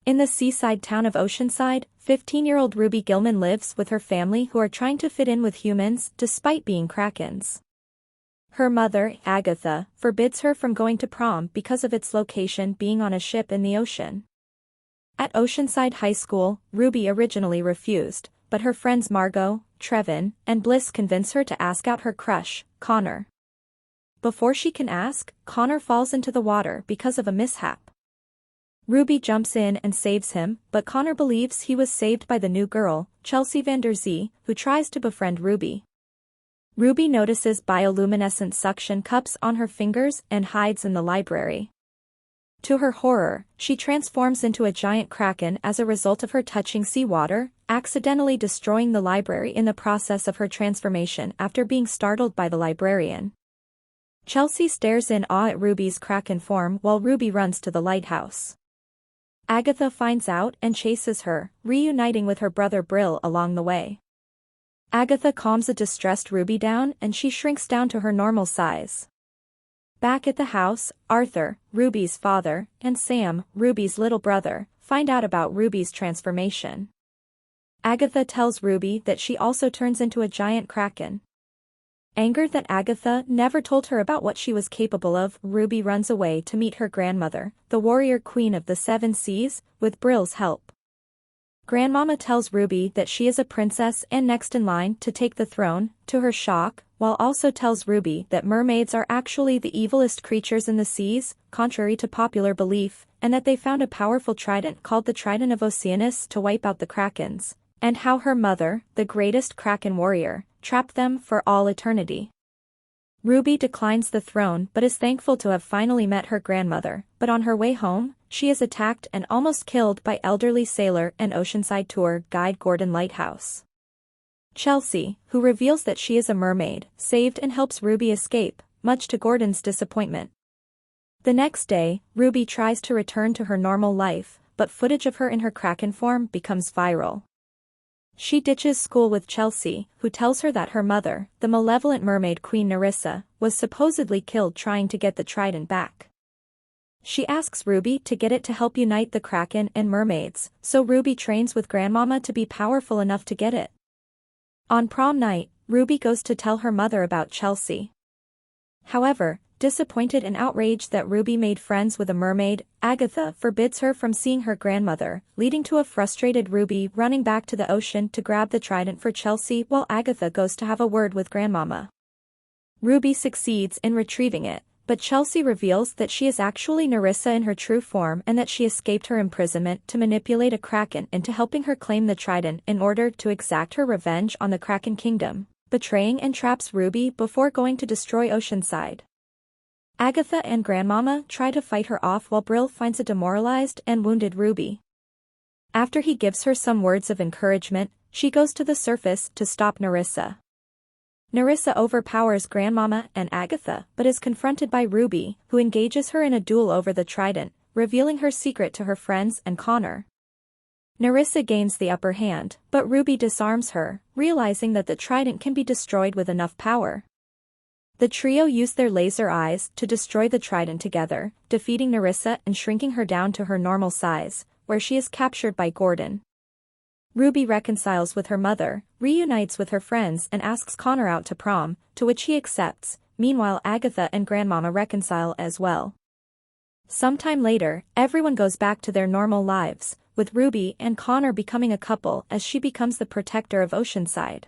In the seaside town of Oceanside, 15-year-old Ruby Gillman lives with her family who are trying to fit in with humans despite being krakens. Her mother, Agatha, forbids her from going to prom because of its location being on a ship in the ocean. At Oceanside High School, Ruby originally refused, but her friends Margot, Trevin, and Bliss convince her to ask out her crush, Connor. Before she can ask, Connor falls into the water because of a mishap. Ruby jumps in and saves him, but Connor believes he was saved by the new girl, Chelsea van der Zee, who tries to befriend Ruby. Ruby notices bioluminescent suction cups on her fingers and hides in the library. To her horror, she transforms into a giant kraken as a result of her touching seawater, accidentally destroying the library in the process of her transformation after being startled by the librarian. Chelsea stares in awe at Ruby's kraken form while Ruby runs to the lighthouse. Agatha finds out and chases her, reuniting with her brother Brill along the way. Agatha calms a distressed Ruby down and she shrinks down to her normal size. Back at the house, Arthur, Ruby's father, and Sam, Ruby's little brother, find out about Ruby's transformation. Agatha tells Ruby that she also turns into a giant kraken. Angered that Agatha never told her about what she was capable of, Ruby runs away to meet her grandmother, the warrior queen of the Seven Seas, with Brill's help. Grandmama tells Ruby that she is a princess and next in line to take the throne, to her shock, while also tells Ruby that mermaids are actually the evilest creatures in the seas, contrary to popular belief, and that they found a powerful trident called the Trident of Oceanus to wipe out the krakens, and how her mother, the greatest kraken warrior, trapped them for all eternity. Ruby declines the throne but is thankful to have finally met her grandmother, but on her way home, she is attacked and almost killed by elderly sailor and Oceanside tour guide Gordon Lighthouse. Chelsea, who reveals that she is a mermaid, saved and helps Ruby escape, much to Gordon's disappointment. The next day, Ruby tries to return to her normal life, but footage of her in her kraken form becomes viral. She ditches school with Chelsea, who tells her that her mother, the malevolent mermaid queen Nerissa, was supposedly killed trying to get the trident back. She asks Ruby to get it to help unite the kraken and mermaids, so Ruby trains with Grandmama to be powerful enough to get it. On prom night, Ruby goes to tell her mother about Chelsea. However, disappointed and outraged that Ruby made friends with a mermaid, Agatha forbids her from seeing her grandmother, leading to a frustrated Ruby running back to the ocean to grab the trident for Chelsea while Agatha goes to have a word with Grandmama. Ruby succeeds in retrieving it, but Chelsea reveals that she is actually Nerissa in her true form and that she escaped her imprisonment to manipulate a kraken into helping her claim the trident in order to exact her revenge on the Kraken Kingdom, betraying and traps Ruby before going to destroy Oceanside. Agatha and Grandmama try to fight her off while Brill finds a demoralized and wounded Ruby. After he gives her some words of encouragement, she goes to the surface to stop Nerissa. Nerissa overpowers Grandmama and Agatha but is confronted by Ruby, who engages her in a duel over the trident, revealing her secret to her friends and Connor. Nerissa gains the upper hand, but Ruby disarms her, realizing that the trident can be destroyed with enough power. The trio use their laser eyes to destroy the trident together, defeating Nerissa and shrinking her down to her normal size, where she is captured by Gordon. Ruby reconciles with her mother, reunites with her friends and asks Connor out to prom, to which he accepts. Meanwhile Agatha and Grandmama reconcile as well. Sometime later, everyone goes back to their normal lives, with Ruby and Connor becoming a couple as she becomes the protector of Oceanside.